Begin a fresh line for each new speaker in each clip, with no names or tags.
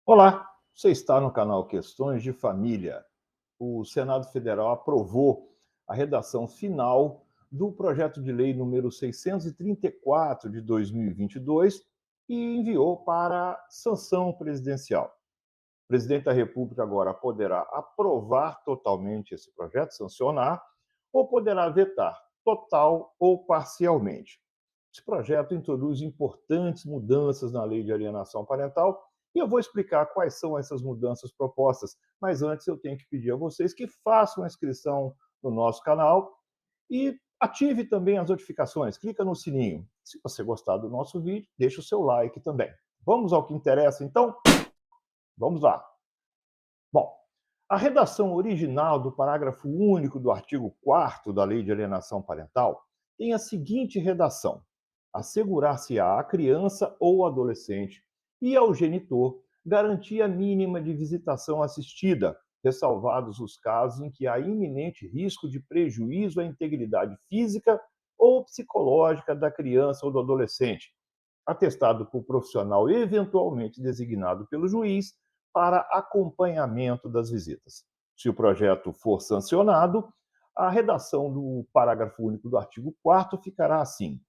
Olá, você está no canal Questões de Família. O Senado Federal aprovou a redação final do projeto de lei número 634 de 2022 e enviou para sanção presidencial. O presidente da República agora poderá aprovar totalmente esse projeto, sancionar, ou poderá vetar total ou parcialmente. Esse projeto introduz importantes mudanças na lei de alienação parental e eu vou explicar quais são essas mudanças propostas. Mas antes eu tenho que pedir a vocês que façam a inscrição no nosso canal e ative também as notificações. Clica no sininho. Se você gostar do nosso vídeo, deixa o seu like também. Vamos ao que interessa, então? Vamos lá. Bom, a redação original do parágrafo único do artigo 4º da Lei de Alienação Parental tem a seguinte redação: assegurar-se-á à criança ou adolescente e ao genitor garantia mínima de visitação assistida, ressalvados os casos em que há iminente risco de prejuízo à integridade física ou psicológica da criança ou do adolescente, atestado por profissional eventualmente designado pelo juiz para acompanhamento das visitas. Se o projeto for sancionado, a redação do parágrafo único do artigo 4º ficará assim: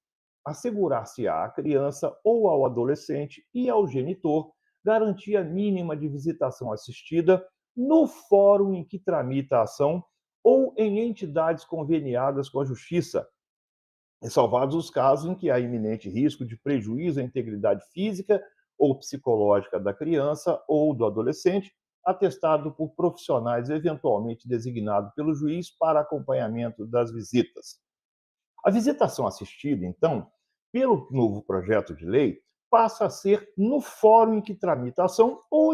assegurar-se-á à criança ou ao adolescente e ao genitor garantia mínima de visitação assistida no fórum em que tramita a ação ou em entidades conveniadas com a Justiça, ressalvados os casos em que há iminente risco de prejuízo à integridade física ou psicológica da criança ou do adolescente, atestado por profissionais eventualmente designados pelo juiz para acompanhamento das visitas. A visitação assistida, então, pelo novo projeto de lei, passa a ser no fórum em que tramita a ação ou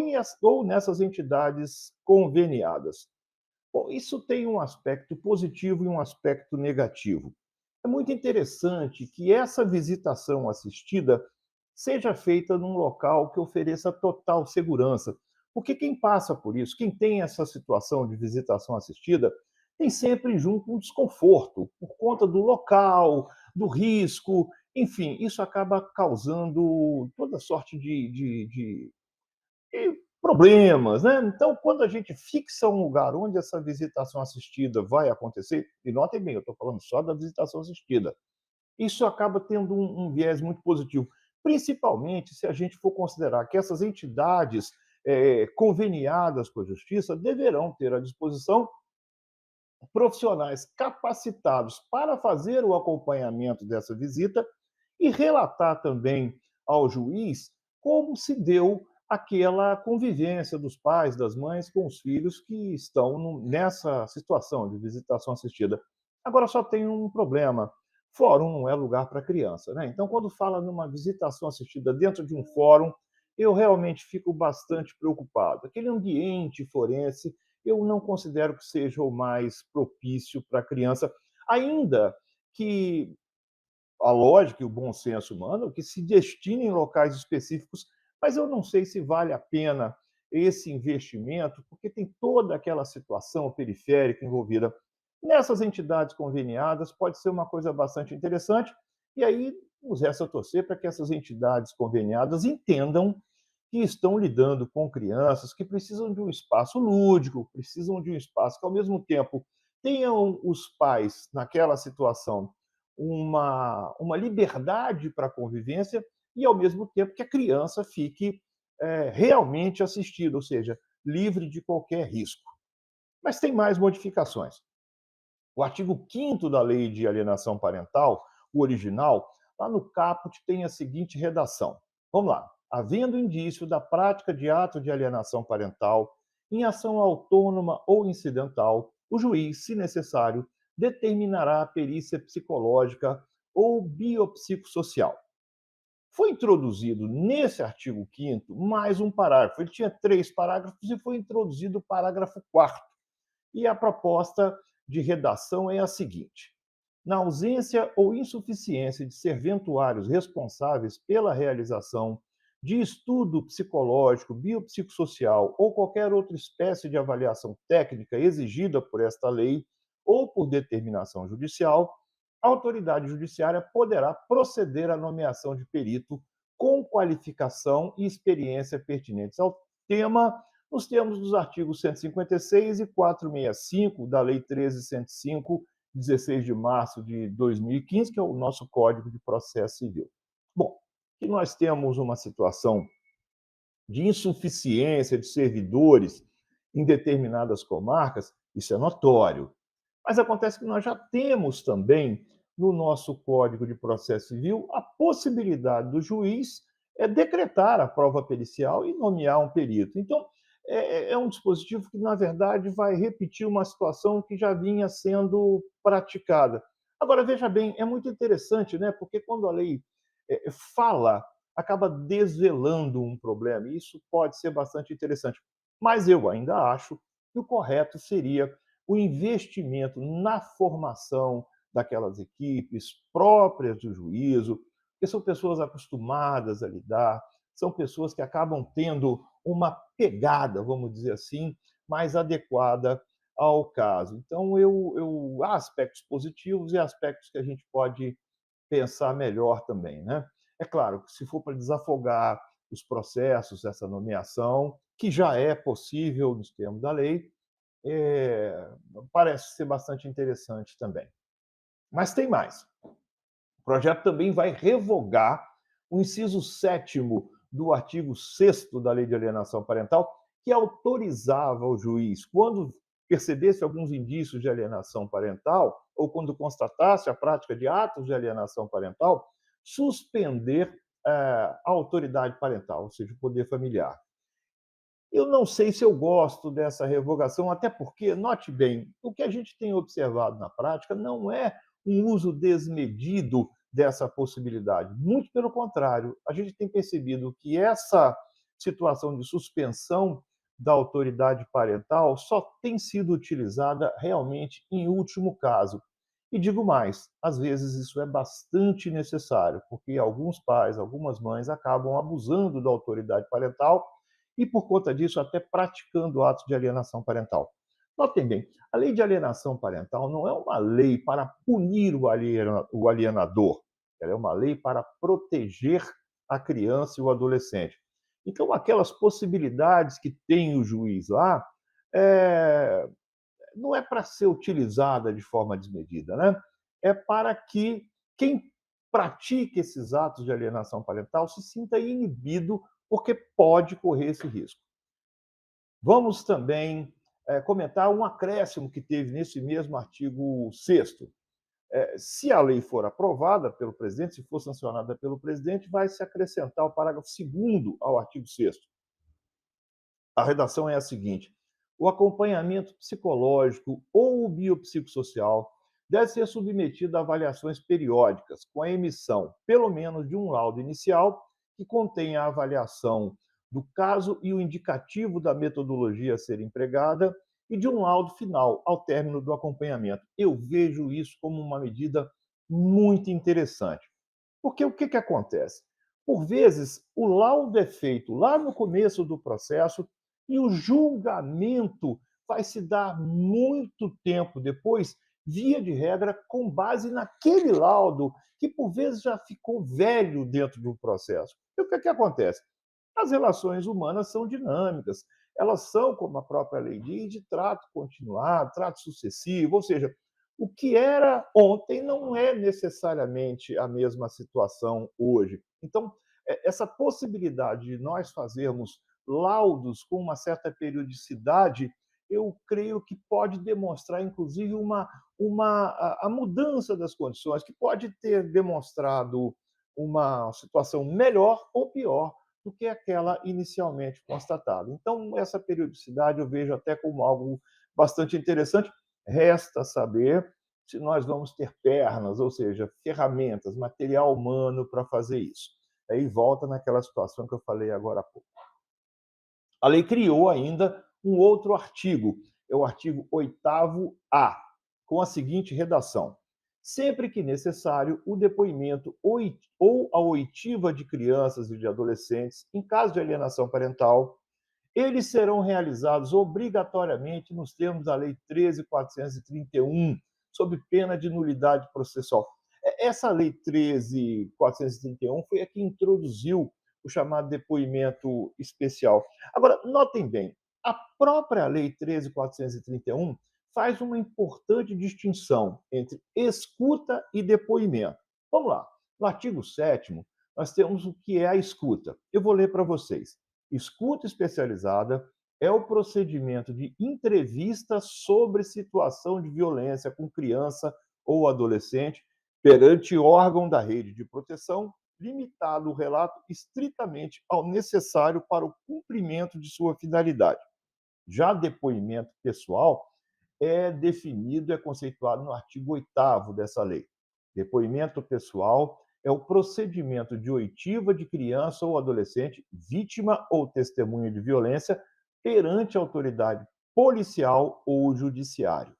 nessas entidades conveniadas. Bom, isso tem um aspecto positivo e um aspecto negativo. É muito interessante que essa visitação assistida seja feita num local que ofereça total segurança. Porque quem passa por isso, quem tem essa situação de visitação assistida, tem sempre junto um desconforto por conta do local, do risco, enfim, isso acaba causando toda sorte de problemas, né? Então, quando a gente fixa um lugar onde essa visitação assistida vai acontecer, e notem bem, eu estou falando só da visitação assistida, isso acaba tendo um viés muito positivo, principalmente se a gente for considerar que essas entidades conveniadas com a justiça deverão ter à disposição profissionais capacitados para fazer o acompanhamento dessa visita e relatar também ao juiz como se deu aquela convivência dos pais, das mães com os filhos que estão nessa situação de visitação assistida. Agora só tem um problema. Fórum não é lugar para criança, né? Então, quando fala numa visitação assistida dentro de um fórum, eu realmente fico bastante preocupado. Aquele ambiente forense eu não considero que seja o mais propício para a criança, ainda que a lógica e o bom senso mandam que se destine em locais específicos, mas eu não sei se vale a pena esse investimento, porque tem toda aquela situação periférica envolvida. Nessas entidades conveniadas, pode ser uma coisa bastante interessante, e aí nos resta torcer para que essas entidades conveniadas entendam que estão lidando com crianças que precisam de um espaço lúdico, precisam de um espaço que, ao mesmo tempo, tenham os pais, naquela situação, uma liberdade para a convivência e, ao mesmo tempo, que a criança fique realmente assistida, ou seja, livre de qualquer risco. Mas tem mais modificações. O artigo 5º da Lei de Alienação Parental, o original, lá no caput tem a seguinte redação. Vamos lá. Havendo indício da prática de ato de alienação parental em ação autônoma ou incidental, o juiz, se necessário, determinará a perícia psicológica ou biopsicossocial. Foi introduzido nesse artigo 5º mais um parágrafo. Ele tinha 3 parágrafos e foi introduzido o parágrafo 4º. E a proposta de redação é a seguinte: na ausência ou insuficiência de serventuários responsáveis pela realização de estudo psicológico, biopsicossocial ou qualquer outra espécie de avaliação técnica exigida por esta lei ou por determinação judicial, a autoridade judiciária poderá proceder à nomeação de perito com qualificação e experiência pertinentes ao tema nos termos dos artigos 156 e 465 da Lei 13.105, 16 de março de 2015, que é o nosso Código de Processo Civil. Bom, que nós temos uma situação de insuficiência de servidores em determinadas comarcas, isso é notório. Mas acontece que nós já temos também no nosso Código de Processo Civil a possibilidade do juiz decretar a prova pericial e nomear um perito. Então, é um dispositivo que, na verdade, vai repetir uma situação que já vinha sendo praticada. Agora, veja bem, é muito interessante, né? Porque quando a lei fala, acaba desvelando um problema, e isso pode ser bastante interessante. Mas eu ainda acho que o correto seria o investimento na formação daquelas equipes próprias do juízo, que são pessoas acostumadas a lidar, são pessoas que acabam tendo uma pegada, vamos dizer assim, mais adequada ao caso. Então, há aspectos positivos e aspectos que a gente pode pensar melhor também, né? É claro que se for para desafogar os processos, essa nomeação, que já é possível nos termos da lei, é, parece ser bastante interessante também. Mas tem mais. O projeto também vai revogar o inciso 7º do artigo 6º da Lei de Alienação Parental, que autorizava o juiz, quando percebesse alguns indícios de alienação parental, ou quando constatasse a prática de atos de alienação parental, suspender a autoridade parental, ou seja, o poder familiar. Eu não sei se eu gosto dessa revogação, até porque, note bem, o que a gente tem observado na prática não é um uso desmedido dessa possibilidade. Muito pelo contrário, a gente tem percebido que essa situação de suspensão da autoridade parental só tem sido utilizada realmente em último caso. E digo mais, às vezes isso é bastante necessário, porque alguns pais, algumas mães acabam abusando da autoridade parental e, por conta disso, até praticando atos de alienação parental. Notem bem, a lei de alienação parental não é uma lei para punir o alienador, ela é uma lei para proteger a criança e o adolescente. Então, aquelas possibilidades que tem o juiz lá, é, não é para ser utilizada de forma desmedida, né? É para que quem pratique esses atos de alienação parental se sinta inibido, porque pode correr esse risco. Vamos também comentar um acréscimo que teve nesse mesmo artigo 6º. Se a lei for aprovada pelo presidente, se for sancionada pelo presidente, vai se acrescentar o parágrafo 2º ao artigo 6º. A redação é a seguinte: o acompanhamento psicológico ou biopsicossocial deve ser submetido a avaliações periódicas, com a emissão, pelo menos, de um laudo inicial que contenha a avaliação do caso e o indicativo da metodologia a ser empregada e de um laudo final ao término do acompanhamento. Eu vejo isso como uma medida muito interessante. Porque o que acontece? Por vezes, o laudo é feito lá no começo do processo e o julgamento vai se dar muito tempo depois, via de regra, com base naquele laudo que, por vezes, já ficou velho dentro do processo. E o que acontece? As relações humanas são dinâmicas, elas são, como a própria lei diz, de trato continuado, trato sucessivo, ou seja, o que era ontem não é necessariamente a mesma situação hoje. Então, essa possibilidade de nós fazermos laudos com uma certa periodicidade, eu creio que pode demonstrar, inclusive, a mudança das condições, que pode ter demonstrado uma situação melhor ou pior do que aquela inicialmente constatada. Então, essa periodicidade eu vejo até como algo bastante interessante. Resta saber se nós vamos ter pernas, ou seja, ferramentas, material humano para fazer isso. Aí volta naquela situação que eu falei agora há pouco. A lei criou ainda um outro artigo, é o artigo 8º-A, com a seguinte redação: sempre que necessário, o depoimento ou a oitiva de crianças e de adolescentes, em caso de alienação parental, eles serão realizados obrigatoriamente nos termos da Lei 13.431, sob pena de nulidade processual. Essa Lei 13.431 foi a que introduziu o chamado depoimento especial. Agora, notem bem, a própria Lei 13.431 faz uma importante distinção entre escuta e depoimento. Vamos lá. No artigo 7º, nós temos o que é a escuta. Eu vou ler para vocês. Escuta especializada é o procedimento de entrevista sobre situação de violência com criança ou adolescente perante órgão da rede de proteção, limitado o relato estritamente ao necessário para o cumprimento de sua finalidade. Já depoimento pessoal é definido, é conceituado no artigo 8º dessa lei. Depoimento pessoal é o procedimento de oitiva de criança ou adolescente, vítima ou testemunha de violência, perante a autoridade policial ou judiciário.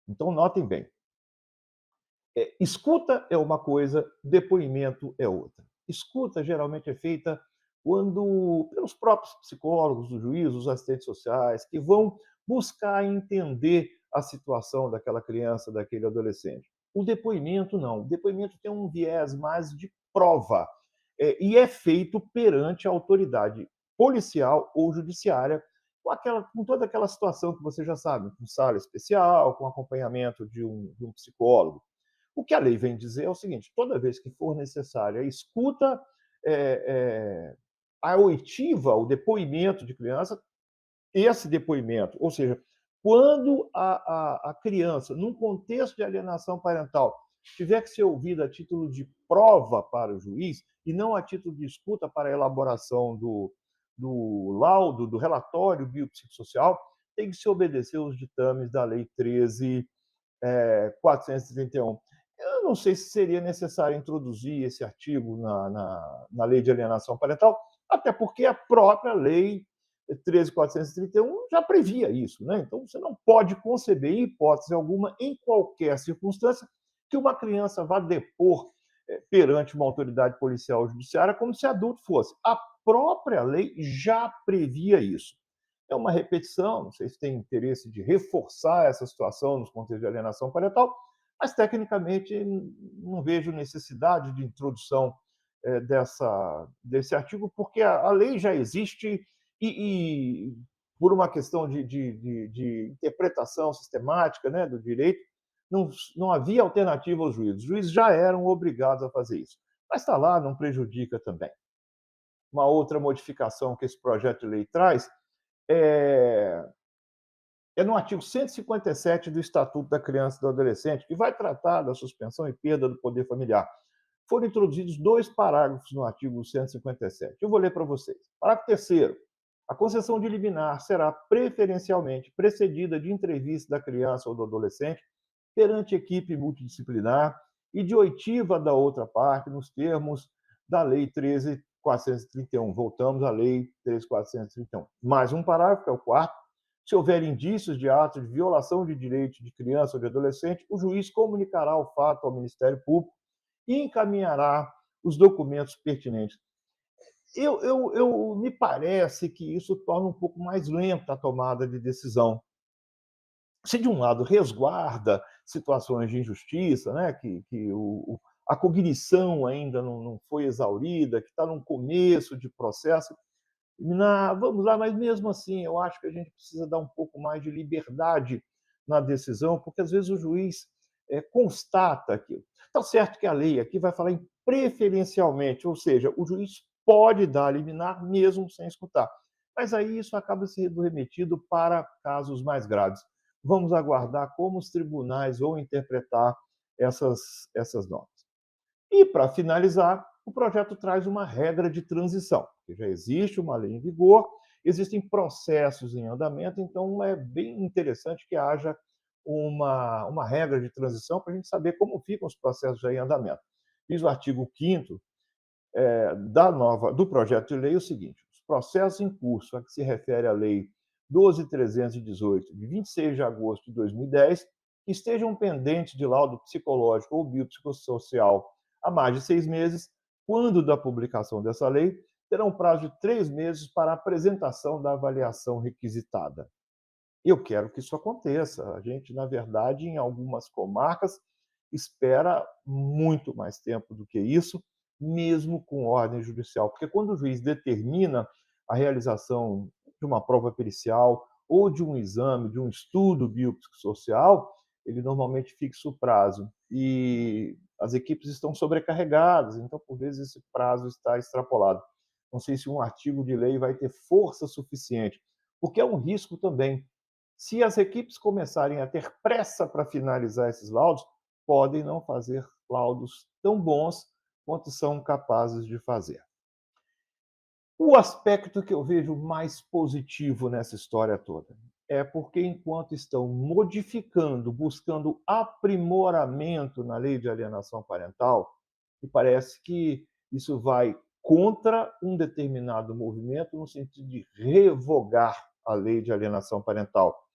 Então, notem bem, escuta é uma coisa, depoimento é outra. Escuta geralmente é feita pelos próprios psicólogos, os juízes, os assistentes sociais, que vão buscar entender a situação daquela criança, daquele adolescente. O depoimento não. O depoimento tem um viés mais de prova, e é feito perante a autoridade policial ou judiciária, com toda aquela situação que você já sabe, com sala especial, com acompanhamento de um psicólogo. O que a lei vem dizer é o seguinte: toda vez que for necessária a escuta, a oitiva, o depoimento de criança, esse depoimento, ou seja, quando a criança, num contexto de alienação parental, tiver que ser ouvida a título de prova para o juiz e não a título de escuta para a elaboração do laudo, do relatório biopsicossocial, tem que se obedecer os ditames da Lei 13.431. Eu não sei se seria necessário introduzir esse artigo na lei de alienação parental, até porque a própria lei 13.431 já previa isso, né? Então, você não pode conceber, em hipótese alguma, em qualquer circunstância, que uma criança vá depor perante uma autoridade policial ou judiciária como se adulto fosse. A própria lei já previa isso. É uma repetição, não sei se tem interesse de reforçar essa situação nos contextos de alienação parental, mas tecnicamente não vejo necessidade de introdução desse artigo, porque a lei já existe e por uma questão de interpretação sistemática, né, do direito, não havia alternativa aos juízes. Os juízes já eram obrigados a fazer isso. Mas está lá, não prejudica também. Uma outra modificação que esse projeto de lei traz é no artigo 157 do Estatuto da Criança e do Adolescente, que vai tratar da suspensão e perda do poder familiar. Foram introduzidos 2 parágrafos no artigo 157. Eu vou ler para vocês. Parágrafo 3º. A concessão de liminar será preferencialmente precedida de entrevista da criança ou do adolescente perante equipe multidisciplinar e de oitiva da outra parte nos termos da Lei 13.431. Voltamos à Lei 13.431. Mais um parágrafo, que é o 4º. Se houver indícios de ato de violação de direitos de criança ou de adolescente, o juiz comunicará o fato ao Ministério Público e encaminhará os documentos pertinentes. Me parece que isso torna um pouco mais lenta a tomada de decisão. Se, de um lado, resguarda situações de injustiça, né, que a cognição ainda não foi exaurida, que está num começo de processo, vamos lá, mas mesmo assim, eu acho que a gente precisa dar um pouco mais de liberdade na decisão, porque às vezes o juiz constata aquilo. Está certo que a lei aqui vai falar em preferencialmente, ou seja, o juiz pode dar liminar mesmo sem escutar. Mas aí isso acaba sendo remetido para casos mais graves. Vamos aguardar como os tribunais vão interpretar essas normas. E, para finalizar, o projeto traz uma regra de transição, porque já existe uma lei em vigor, existem processos em andamento, então é bem interessante que haja uma regra de transição para a gente saber como ficam os processos já em andamento. Diz o artigo 5º do projeto de lei o seguinte: os processos em curso a que se refere a Lei 12.318, de 26 de agosto de 2010, que estejam pendentes de laudo psicológico ou biopsicossocial há mais de 6 meses, quando da publicação dessa lei, terão prazo de 3 meses para a apresentação da avaliação requisitada. Eu quero que isso aconteça. A gente, na verdade, em algumas comarcas, espera muito mais tempo do que isso, mesmo com ordem judicial. Porque quando o juiz determina a realização de uma prova pericial ou de um exame, de um estudo biopsicossocial, ele normalmente fixa o prazo. E as equipes estão sobrecarregadas, então, por vezes, esse prazo está extrapolado. Não sei se um artigo de lei vai ter força suficiente, porque é um risco também. Se as equipes começarem a ter pressa para finalizar esses laudos, podem não fazer laudos tão bons quanto são capazes de fazer. O aspecto que eu vejo mais positivo nessa história toda é porque, enquanto estão modificando, buscando aprimoramento na lei de alienação parental, me parece que isso vai contra um determinado movimento no sentido de revogar a lei de alienação parental.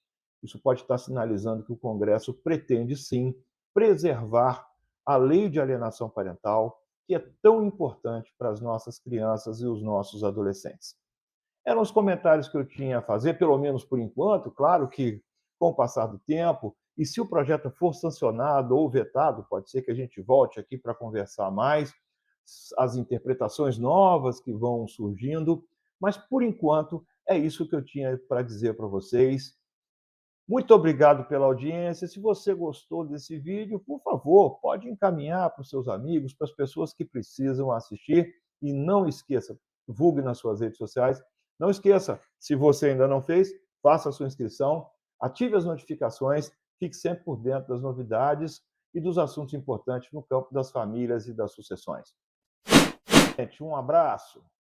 Isso pode estar sinalizando que o Congresso pretende, sim, preservar a lei de alienação parental, que é tão importante para as nossas crianças e os nossos adolescentes. Eram os comentários que eu tinha a fazer, pelo menos por enquanto. Claro que, com o passar do tempo, e se o projeto for sancionado ou vetado, pode ser que a gente volte aqui para conversar mais, as interpretações novas que vão surgindo, mas, por enquanto, é isso que eu tinha para dizer para vocês. Muito obrigado pela audiência. Se você gostou desse vídeo, por favor, pode encaminhar para os seus amigos, para as pessoas que precisam assistir. E não esqueça, divulgue nas suas redes sociais. Não esqueça, se você ainda não fez, faça a sua inscrição, ative as notificações, fique sempre por dentro das novidades e dos assuntos importantes no campo das famílias e das sucessões. Gente, um abraço.